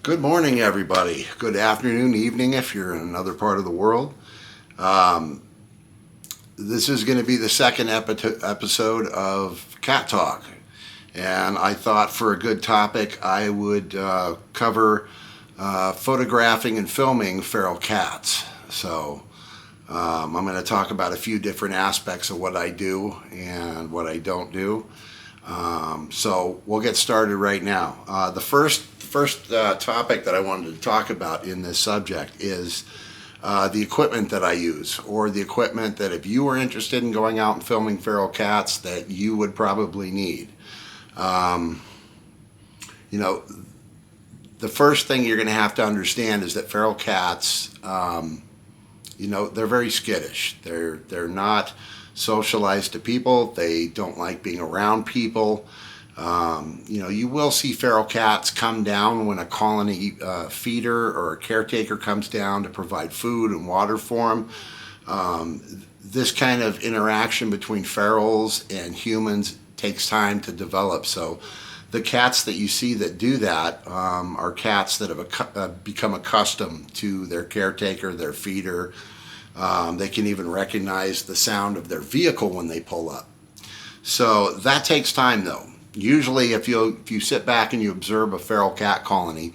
Good morning, everybody. Good afternoon, evening if you're in another part of the world. Um, this is going to be the second episode of Cat Talk. And I thought for a good topic, I would cover photographing and filming feral cats. I'm going to talk about a few different aspects of what I do and what I don't do. So we'll get started right now. The first topic that I wanted to talk about in this subject is the equipment that I use, or the equipment that if you were interested in going out and filming feral cats that you would probably need. You know, the first thing you're going to have to understand is that feral cats, they're very skittish. They're not socialized to people. They don't like being around people. You will see feral cats come down when a colony feeder or a caretaker comes down to provide food and water for them. This kind of interaction between ferals and humans takes time to develop. So the cats that you see that do that are cats that have become accustomed to their caretaker, their feeder. They can even recognize the sound of their vehicle when they pull up. So that takes time, though. Usually, if you sit back and you observe a feral cat colony,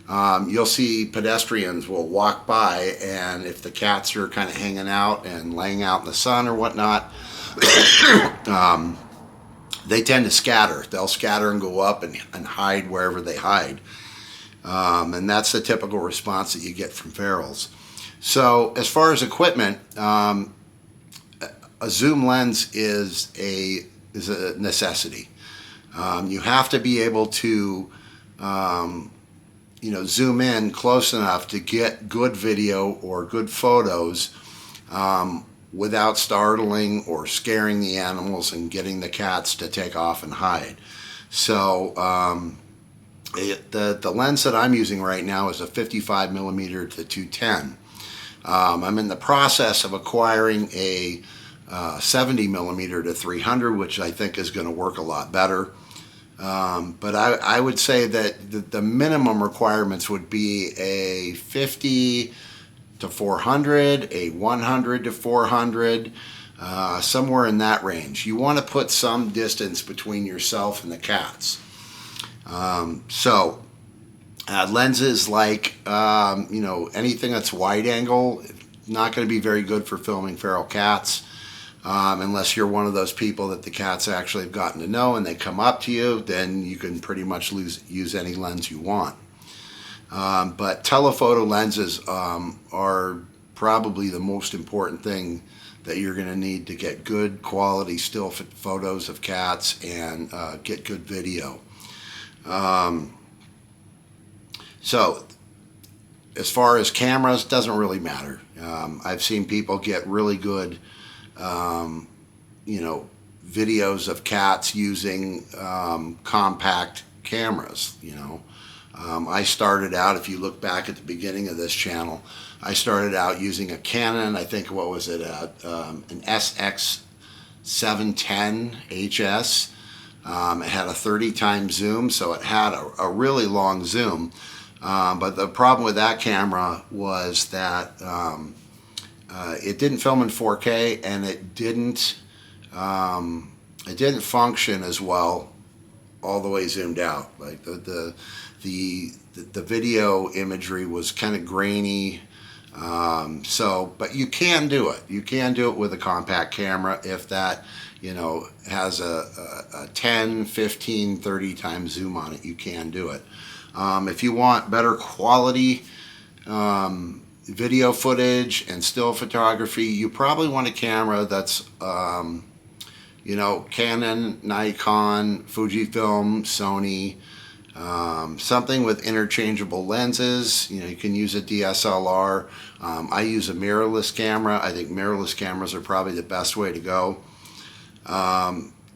you'll see pedestrians will walk by, and if the cats are kind of hanging out and laying out in the sun or whatnot, they tend to scatter. They'll scatter and go up and hide wherever they hide. And that's the typical response that you get from ferals. So as far as equipment, a zoom lens is a necessity. You have to be able to zoom in close enough to get good video or good photos without startling or scaring the animals and getting the cats to take off and hide. So the lens that I'm using right now is a 55 millimeter to 210. I'm in the process of acquiring a 70 millimeter to 300, which I think is going to work a lot better. But I would say that the minimum requirements would be a 50 to 400, a 100 to 400, somewhere in that range. You want to put some distance between yourself and the cats. Lenses like, anything that's wide angle, not going to be very good for filming feral cats. Unless you're one of those people that the cats actually have gotten to know and they come up to you, then you can pretty much use any lens you want. But telephoto lenses are probably the most important thing that you're going to need to get good quality still photos of cats and get good video. So as far as cameras, doesn't really matter. I've seen people get really good videos of cats using compact cameras. I started out, if you look back at the beginning of this channel, I started out using a Canon, I think, what was it, an SX710 HS. It had a 30 times zoom, so it had a really long zoom. But the problem with that camera was that it didn't film in 4K, and it didn't function as well all the way zoomed out. Like the video imagery was kind of grainy. But you can do it. You can do it with a compact camera if that has a 10, 15, 30 times zoom on it. You can do it. If you want better quality video footage and still photography, you probably want a camera that's Canon, Nikon, Fujifilm, Sony, something with interchangeable lenses. You can use a DSLR. I use a mirrorless camera. I think mirrorless cameras are probably the best way to go.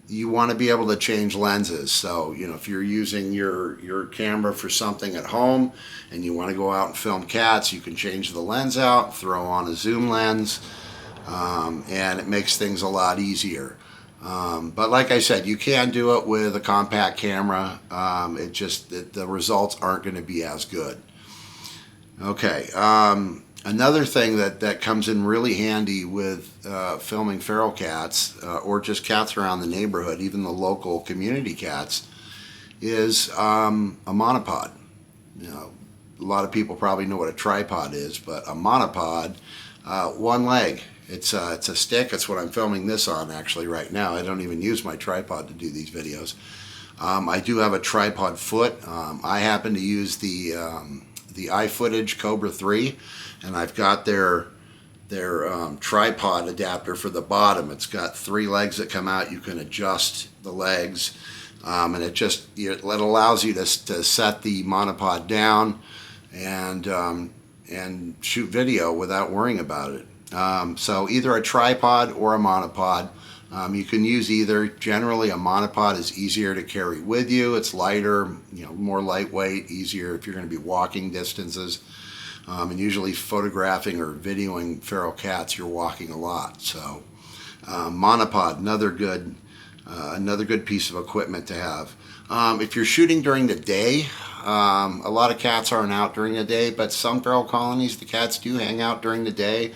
You want to be able to change lenses. So, if you're using your camera for something at home and you want to go out and film cats, you can change the lens out, throw on a zoom lens, and it makes things a lot easier. But like I said, you can do it with a compact camera. The results aren't going to be as good. Okay. Another thing that comes in really handy with filming feral cats or just cats around the neighborhood, even the local community cats, is a monopod. You know, a lot of people probably know what a tripod is, but a monopod, one leg. It's a stick. It's what I'm filming this on actually right now. I don't even use my tripod to do these videos. I do have a tripod foot. I happen to use the iFootage Cobra 3, and I've got their tripod adapter for the bottom. It's got 3 legs that come out. You can adjust the legs, and it allows you to set the monopod down and shoot video without worrying about it. So either a tripod or a monopod. You can use either. Generally, a monopod is easier to carry with you. It's lighter, more lightweight, easier if you're going to be walking distances. And usually photographing or videoing feral cats, you're walking a lot. So monopod, another good piece of equipment to have. If you're shooting during the day, a lot of cats aren't out during the day, but some feral colonies, the cats do hang out during the day.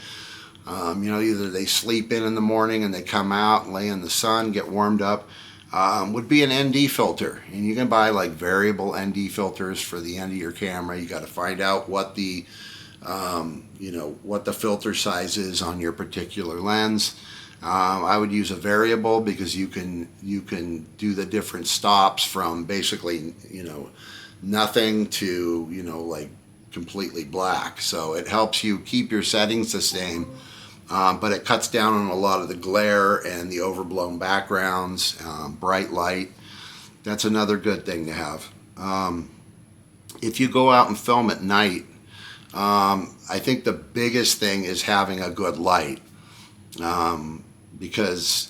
Either they sleep in the morning and they come out and lay in the sun, get warmed up. Would be an ND filter, and you can buy like variable ND filters for the end of your camera. You got to find out what the filter size is on your particular lens. I would use a variable because you can do the different stops from basically nothing to like completely black. So it helps you keep your settings the same. But it cuts down on a lot of the glare and the overblown backgrounds, bright light. That's another good thing to have. If you go out and film at night, I think the biggest thing is having a good light, because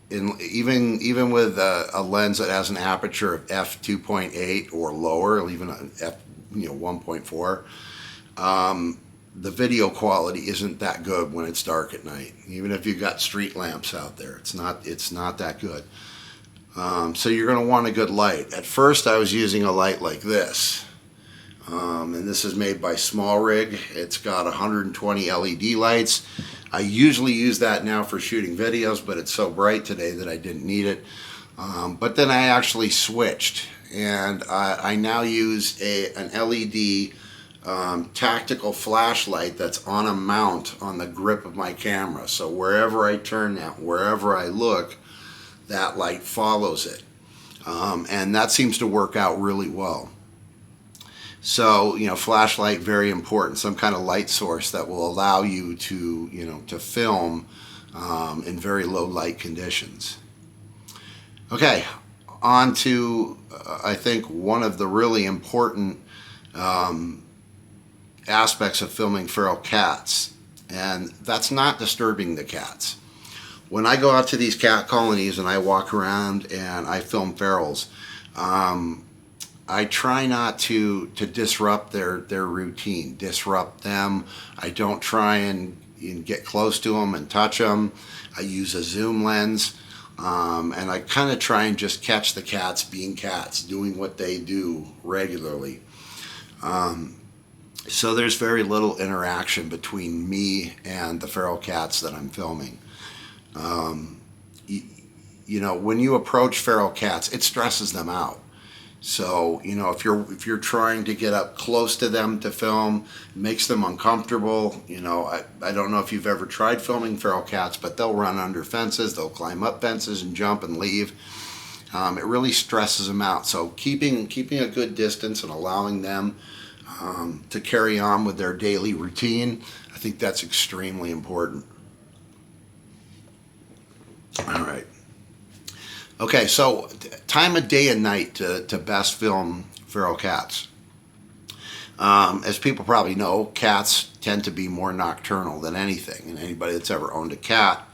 even with a lens that has an aperture of f2.8 or lower, or even f 1.4. The video quality isn't that good when it's dark at night. Even if you've got street lamps out there, it's not that good. So you're going to want a good light. At first I was using a light like this, and this is made by Small Rig. It's got 120 LED lights. I usually use that now for shooting videos, but it's so bright today that I didn't need it. But then I actually switched, and I now use an LED tactical flashlight that's on a mount on the grip of my camera. So wherever I turn that, wherever I look, that light follows it. And that seems to work out really well. So, flashlight, very important. Some kind of light source that will allow you to film in very low light conditions. Okay, on to, I think, one of the really important aspects of filming feral cats, and that's not disturbing the cats. When I go out to these cat colonies and I walk around and I film ferals, I try not to disrupt their routine, disrupt them. I don't try and get close to them and touch them. I use a zoom lens, and I kind of try and just catch the cats being cats, doing what they do regularly. So there's very little interaction between me and the feral cats that I'm filming. When you approach feral cats, it stresses them out. So, if you're trying to get up close to them to film, it makes them uncomfortable. I don't know if you've ever tried filming feral cats, but they'll run under fences, they'll climb up fences and jump and leave. It really stresses them out. So keeping a good distance and allowing them to carry on with their daily routine, I think that's extremely important. All right. Okay, so time of day and night to best film feral cats. As people probably know, cats tend to be more nocturnal than anything, and anybody that's ever owned a cat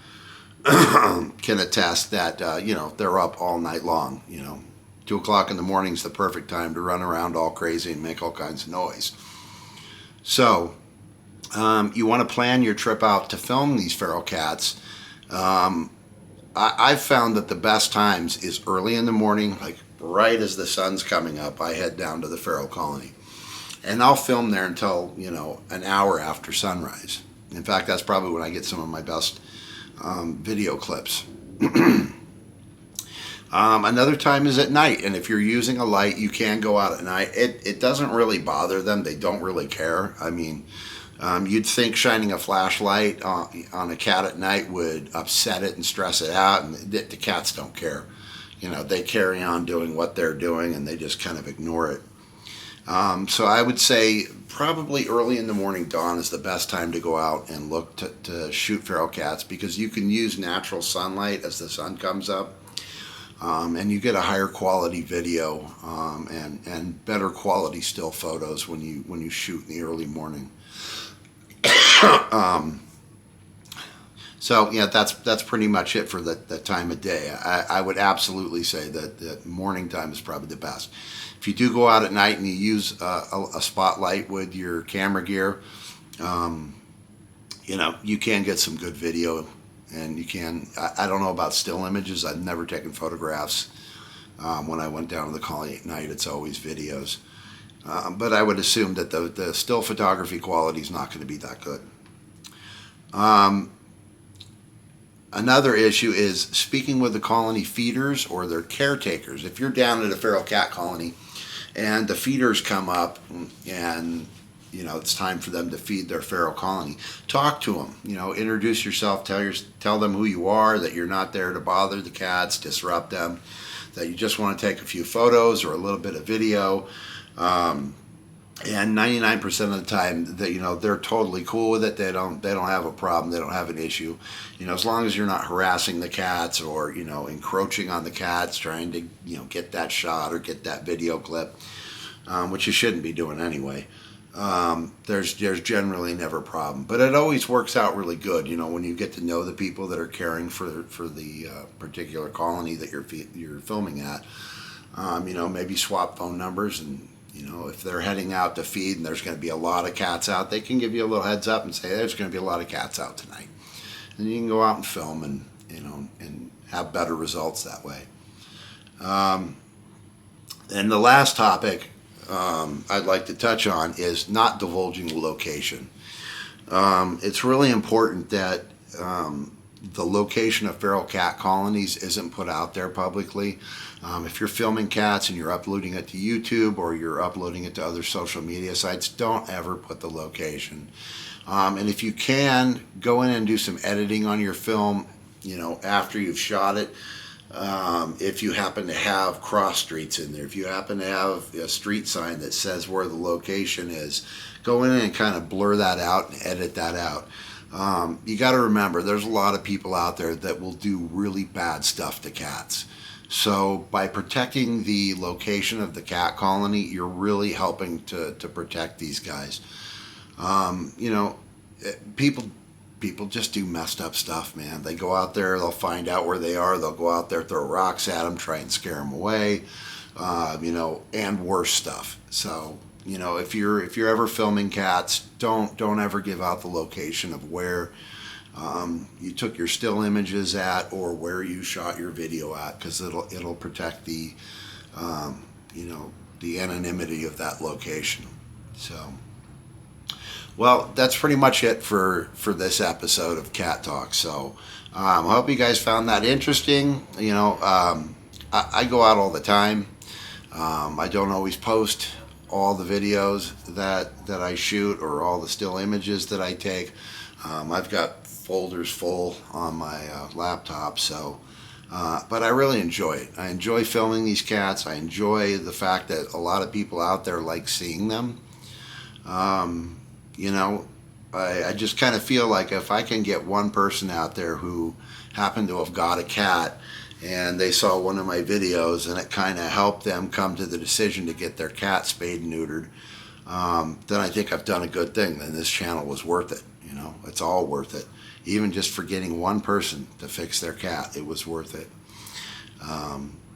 can attest that they're up all night long. 2 o'clock in the morning is the perfect time to run around all crazy and make all kinds of noise. So you want to plan your trip out to film these feral cats I've found that the best times is early in the morning, like right as the sun's coming up. I head down to the feral colony, and I'll film there until an hour after sunrise. In fact, that's probably when I get some of my best video clips. Another time is at night, and if you're using a light, you can go out at night. It doesn't really bother them. They don't really care. I mean, you'd think shining a flashlight on a cat at night would upset it and stress it out, and the cats don't care. They carry on doing what they're doing, and they just kind of ignore it. So I would say probably early in the morning, dawn is the best time to go out and look to shoot feral cats, because you can use natural sunlight as the sun comes up, and you get a higher quality video and better quality still photos when you shoot in the early morning. So yeah, that's pretty much it for that time of day. I would absolutely say that morning time is probably the best. If you do go out at night and you use a spotlight with your camera gear, you can get some good video, and you can. I don't know about still images. I've never taken photographs. When I went down to the colony at night, it's always videos. But I would assume that the still photography quality is not going to be that good. Another issue is speaking with the colony feeders or their caretakers. If you're down at a feral cat colony and the feeders come up and it's time for them to feed their feral colony, talk to them. Introduce yourself. Tell them who you are. That you're not there to bother the cats, disrupt them. That you just want to take a few photos or a little bit of video. And 99% of the time, they're totally cool with it. They don't have a problem. They don't have an issue. As long as you're not harassing the cats or encroaching on the cats, trying to get that shot or get that video clip, which you shouldn't be doing anyway. There's generally never a problem. But it always works out really good. When you get to know the people that are caring for the particular colony that you're filming at. Maybe swap phone numbers, and if they're heading out to feed and there's going to be a lot of cats out, they can give you a little heads up and say there's going to be a lot of cats out tonight, and you can go out and film and and have better results that way. And the last topic I'd like to touch on is not divulging the location. It's really important that the location of feral cat colonies isn't put out there publicly. If you're filming cats and you're uploading it to YouTube or you're uploading it to other social media sites, don't ever put the location. And if you can, go in and do some editing on your film, after you've shot it. If you happen to have cross streets in there, if you happen to have a street sign that says where the location is, go in and kind of blur that out and edit that out. You got to remember, there's a lot of people out there that will do really bad stuff to cats. So by protecting the location of the cat colony, you're really helping to protect these guys. People just do messed up stuff, man. They go out there, they'll find out where they are, they'll go out there, throw rocks at them, try and scare them away, and worse stuff. So, if you're ever filming cats, don't ever give out the location of where you took your still images at or where you shot your video at, because it'll protect the the anonymity of that location. So, well, that's pretty much it for this episode of Cat Talk. So I hope you guys found that interesting. I go out all the time. I don't always post all the videos that I shoot or all the still images that I take. I've got folders full on my laptop, so but I really enjoy it. I enjoy filming these cats. I enjoy the fact that a lot of people out there like seeing them. I just kind of feel like if I can get one person out there who happened to have got a cat and they saw one of my videos and it kind of helped them come to the decision to get their cat spayed and neutered, then I think I've done a good thing. Then this channel was worth it. It's all worth it. Even just for getting one person to fix their cat, it was worth it.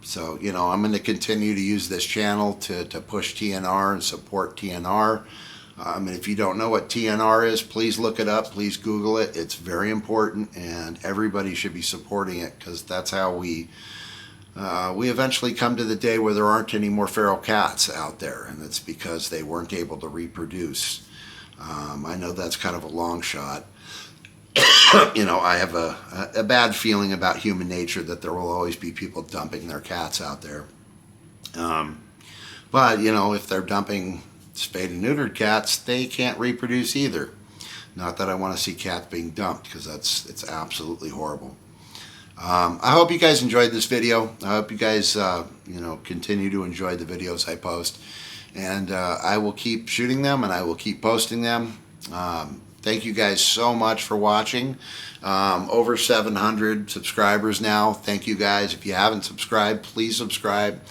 So, I'm going to continue to use this channel to push TNR and support TNR. And if you don't know what TNR is, please look it up. Please Google it. It's very important, and everybody should be supporting it, because that's how we eventually come to the day where there aren't any more feral cats out there, and it's because they weren't able to reproduce. I know that's kind of a long shot. I have a bad feeling about human nature, that there will always be people dumping their cats out there. But, if they're dumping spayed and neutered cats, they can't reproduce either. Not that I want to see cats being dumped, because it's absolutely horrible. I hope you guys enjoyed this video. I hope you guys, continue to enjoy the videos I post. And I will keep shooting them, and I will keep posting them. Thank you guys so much for watching. Over 700 subscribers now. Thank you guys. If you haven't subscribed, please subscribe.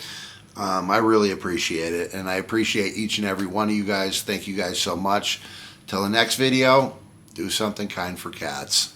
I really appreciate it, and I appreciate each and every one of you guys. Thank you guys so much. Till the next video, do something kind for cats.